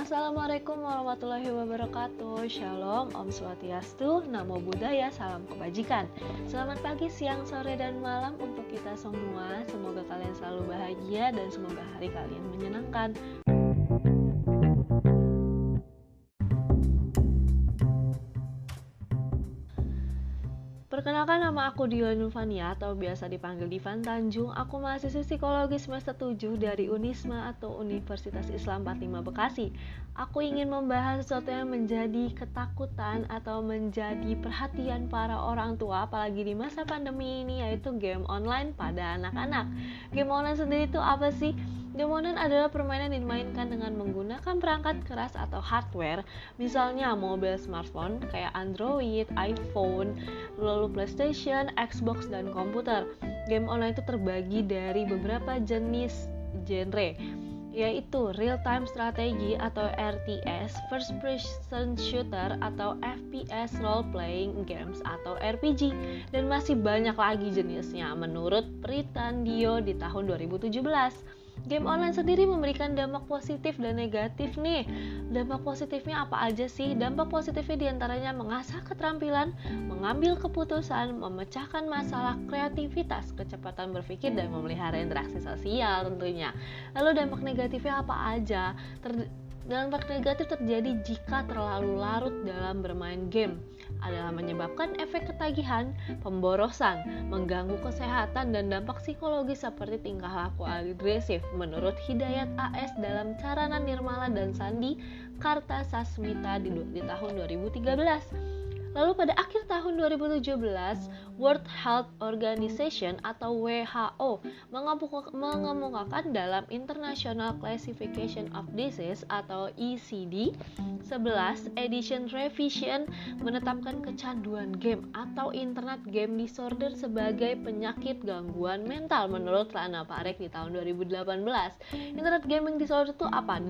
Assalamualaikum warahmatullahi wabarakatuh. Shalom, Om Swastiastu, Namo Buddhaya, salam kebajikan. Selamat pagi, siang, sore, dan malam untuk kita semua. Semoga kalian selalu bahagia dan semoga hari kalian menyenangkan. Perkenalkan, nama aku Dion Nufania atau biasa dipanggil Divan Tanjung. Aku mahasiswi psikologi semester 7 dari Unisma atau Universitas Islam 45 Bekasi. Aku ingin membahas sesuatu yang menjadi ketakutan atau menjadi perhatian para orang tua apalagi di masa pandemi ini, yaitu game online pada anak-anak. Game online sendiri itu apa sih? Game online adalah permainan yang dimainkan dengan menggunakan perangkat keras atau hardware, misalnya mobil smartphone kayak Android, iPhone, lalu PlayStation, Xbox, dan komputer. Game online itu terbagi dari beberapa jenis genre, yaitu Real Time Strategy atau RTS, First Person Shooter atau FPS, Role Playing Games atau RPG, dan masih banyak lagi jenisnya menurut Pritandio di tahun 2017. Game online sendiri memberikan dampak positif dan negatif nih. Dampak positifnya apa aja sih? Dampak positifnya diantaranya mengasah keterampilan, mengambil keputusan, memecahkan masalah, kreativitas, kecepatan berpikir, dan memelihara interaksi sosial tentunya. Lalu dampak negatifnya apa aja? Dampak negatif terjadi jika terlalu larut dalam bermain game, adalah menyebabkan efek ketagihan, pemborosan, mengganggu kesehatan, dan dampak psikologis seperti tingkah laku agresif menurut Hidayat AS dalam Carana Nirmala dan Sandi Kartasasmita di tahun 2013. Lalu pada akhir tahun 2017, World Health Organization atau WHO mengemukakan dalam International Classification of Disease atau ICD 11 Edition Revision menetapkan kecanduan game atau Internet Game Disorder sebagai penyakit gangguan mental menurut Lana Parek di tahun 2018. Internet Gaming Disorder itu apa?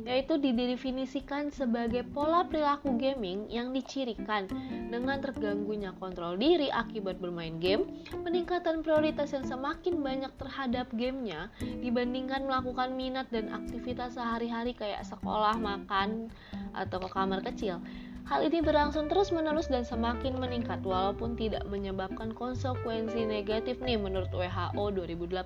Yaitu didefinisikan sebagai pola perilaku gaming yang dicirikan dengan terganggunya kontrol diri akibat bermain game, peningkatan prioritas yang semakin banyak terhadap gamenya dibandingkan melakukan minat dan aktivitas sehari-hari kayak sekolah, makan, atau ke kamar kecil. Hal ini berlangsung terus-menerus dan semakin meningkat walaupun tidak menyebabkan konsekuensi negatif nih menurut WHO 2018.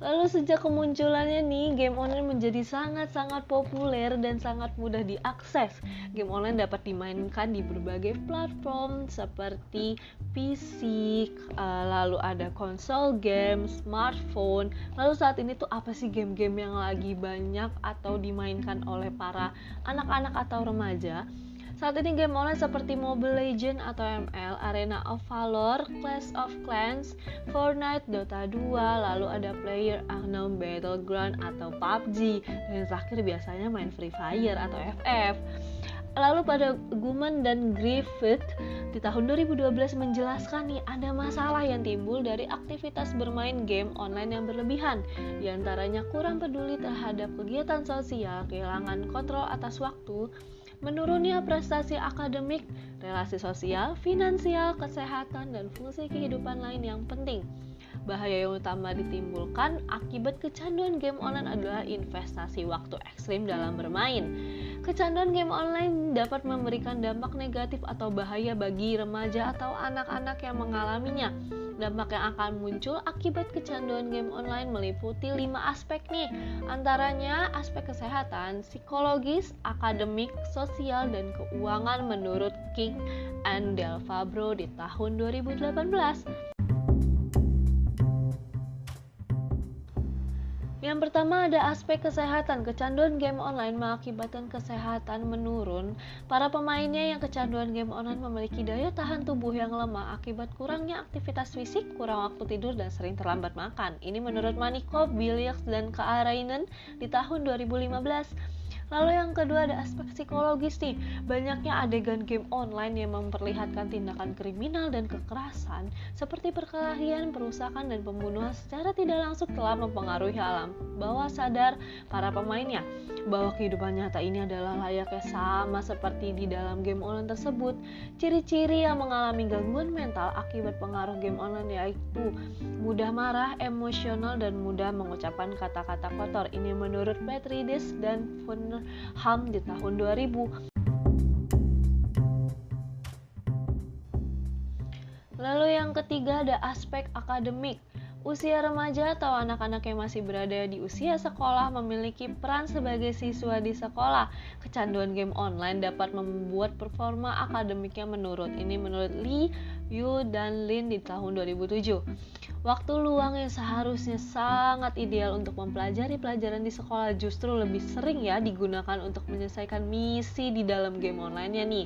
Lalu sejak kemunculannya nih, game online menjadi sangat-sangat populer dan sangat mudah diakses. Game online dapat dimainkan di berbagai platform seperti PC, lalu ada konsol game, smartphone. Lalu saat ini tuh apa sih game-game yang lagi banyak atau dimainkan oleh para anak-anak atau remaja? Saat ini game online seperti Mobile Legends atau ML, Arena of Valor, Clash of Clans, Fortnite, Dota 2, lalu ada PlayerUnknown's Battleground atau PUBG, dan yang terakhir biasanya main Free Fire atau FF. Lalu pada Guman dan Griffith di tahun 2012 menjelaskan nih ada masalah yang timbul dari aktivitas bermain game online yang berlebihan. Di antaranya kurang peduli terhadap kegiatan sosial, kehilangan kontrol atas waktu, menurunnya prestasi akademik, relasi sosial, finansial, kesehatan, dan fungsi kehidupan lain yang penting. Bahaya yang utama ditimbulkan akibat kecanduan game online adalah investasi waktu ekstrim dalam bermain. Kecanduan game online dapat memberikan dampak negatif atau bahaya bagi remaja atau anak-anak yang mengalaminya. Dampak yang akan muncul akibat kecanduan game online meliputi 5 aspek nih, antaranya aspek kesehatan, psikologis, akademik, sosial, dan keuangan menurut King and Del Fabro di tahun 2018. Yang pertama ada aspek kesehatan. Kecanduan game online mengakibatkan kesehatan menurun. Para pemainnya yang kecanduan game online memiliki daya tahan tubuh yang lemah akibat kurangnya aktivitas fisik, kurang waktu tidur, dan sering terlambat makan. Ini menurut Manikov, Billiaks, dan Kaarainen di tahun 2015. Lalu yang kedua ada aspek psikologis nih. Banyaknya adegan game online yang memperlihatkan tindakan kriminal dan kekerasan seperti perkelahian, perusakan, dan pembunuhan secara tidak langsung telah mempengaruhi alam bawah sadar para pemainnya bahwa kehidupan nyata ini adalah layaknya sama seperti di dalam game online tersebut. Ciri-ciri yang mengalami gangguan mental akibat pengaruh game online yaitu mudah marah, emosional, dan mudah mengucapkan kata-kata kotor. Ini menurut Petridis dan Ham di tahun 2000. Lalu yang ketiga ada aspek akademik. Usia remaja atau anak-anak yang masih berada di usia sekolah memiliki peran sebagai siswa di sekolah. Kecanduan game online dapat membuat performa akademiknya menurun. Ini menurut Lee, Yu, dan Lin di tahun 2007. Waktu luang yang seharusnya sangat ideal untuk mempelajari pelajaran di sekolah justru lebih sering ya digunakan untuk menyelesaikan misi di dalam game online-nya nih.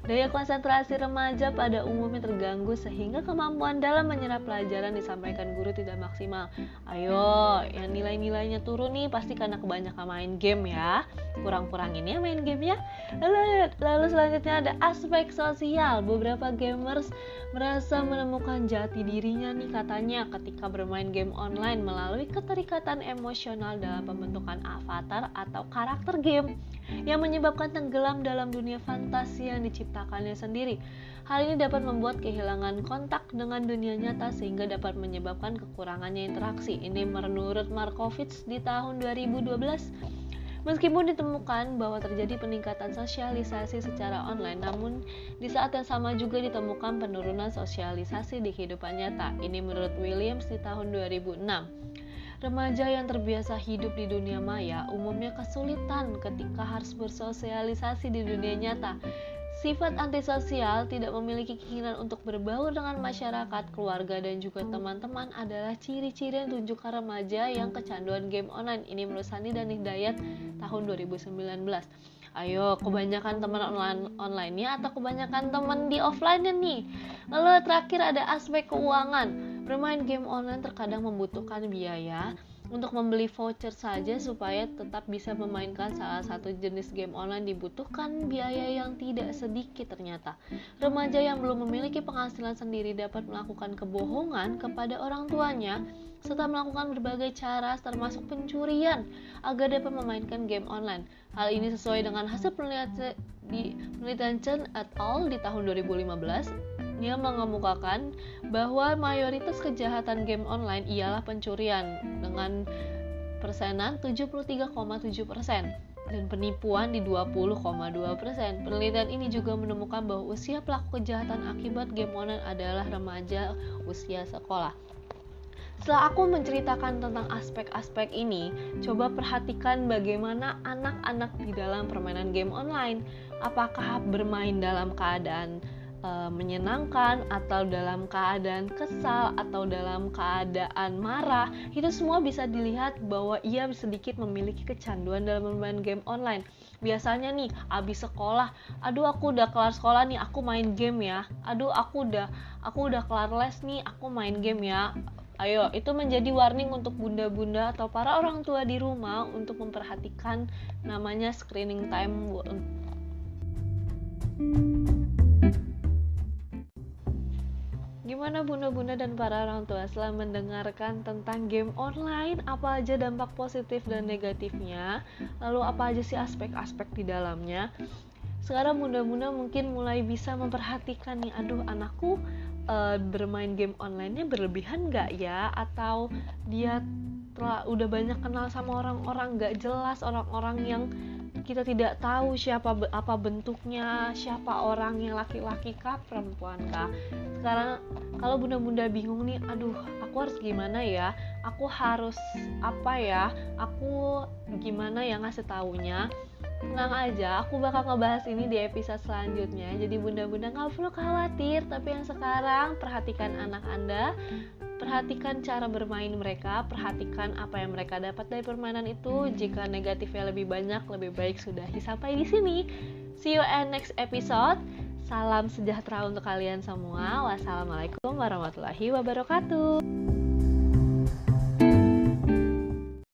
Daya konsentrasi remaja pada umumnya terganggu sehingga kemampuan dalam menyerap pelajaran disampaikan guru tidak maksimal. Ayo, yang nilai-nilainya turun nih pasti karena kebanyakan main game ya. Kurang-kurangin ya main game ya. Lalu selanjutnya ada aspek sosial. Beberapa gamers merasa menemukan jati dirinya nih katanya ketika bermain game online melalui keterikatan emosional dalam pembentukan avatar atau karakter game yang menyebabkan tenggelam dalam dunia fantasi yang diciptakannya sendiri. Hal ini dapat membuat kehilangan kontak dengan dunia nyata sehingga dapat menyebabkan kekurangannya interaksi. Ini menurut Markovits di tahun 2012. Meskipun ditemukan bahwa terjadi peningkatan sosialisasi secara online, namun di saat yang sama juga ditemukan penurunan sosialisasi di kehidupan nyata. Ini menurut Williams di tahun 2006. Remaja yang terbiasa hidup di dunia maya umumnya kesulitan ketika harus bersosialisasi di dunia nyata. Sifat antisosial, tidak memiliki keinginan untuk berbaur dengan masyarakat, keluarga, dan juga teman-teman adalah ciri-ciri yang ditunjukkan remaja yang kecanduan game online. Ini menurut Sandi dan Hidayat tahun 2019. Ayo, kebanyakan teman online-nya atau kebanyakan teman di offline-nya nih. Lalu terakhir ada aspek keuangan. Bermain game online terkadang membutuhkan biaya untuk membeli voucher saja supaya tetap bisa memainkan salah satu jenis game online dibutuhkan biaya yang tidak sedikit ternyata. Remaja yang belum memiliki penghasilan sendiri dapat melakukan kebohongan kepada orang tuanya serta melakukan berbagai cara termasuk pencurian agar dapat memainkan game online. Hal ini sesuai dengan hasil penelitian Chen et al. Di tahun 2015. Dia mengemukakan bahwa mayoritas kejahatan game online ialah pencurian dengan persenan 73,7% dan penipuan di 20,2%. Penelitian ini juga menemukan bahwa usia pelaku kejahatan akibat game online adalah remaja usia sekolah. Setelah aku menceritakan tentang aspek-aspek ini, coba perhatikan bagaimana anak-anak di dalam permainan game online. Apakah bermain dalam keadaan menyenangkan atau dalam keadaan kesal atau dalam keadaan marah, itu semua bisa dilihat bahwa ia sedikit memiliki kecanduan dalam bermain game online. Biasanya nih abis sekolah, aduh aku udah kelar sekolah nih, aku main game ya. Aduh aku udah kelar les nih, aku main game ya. Ayo, itu menjadi warning untuk bunda-bunda atau para orang tua di rumah untuk memperhatikan namanya screening time. Gimana bunda-bunda dan para orang tua setelah mendengarkan tentang game online, apa aja dampak positif dan negatifnya, lalu apa aja sih aspek-aspek di dalamnya. Sekarang bunda-bunda mungkin mulai bisa memperhatikan nih, aduh anakku bermain game online-nya berlebihan gak ya, atau dia udah banyak kenal sama orang-orang gak jelas, orang-orang yang kita tidak tahu apa bentuknya, siapa orangnya, laki-laki kah, perempuan kah. Sekarang kalau bunda-bunda bingung nih, aduh aku harus gimana ya, aku harus apa ya, aku gimana ya ngasih taunya. Tenang aja, aku bakal ngebahas ini di episode selanjutnya. Jadi bunda-bunda gak perlu khawatir. Tapi yang sekarang, perhatikan anak Anda, perhatikan cara bermain mereka, perhatikan apa yang mereka dapat dari permainan itu. Jika negatifnya lebih banyak, lebih baik sudahi sampai di sini. See you in next episode. Salam sejahtera untuk kalian semua. Wassalamualaikum warahmatullahi wabarakatuh.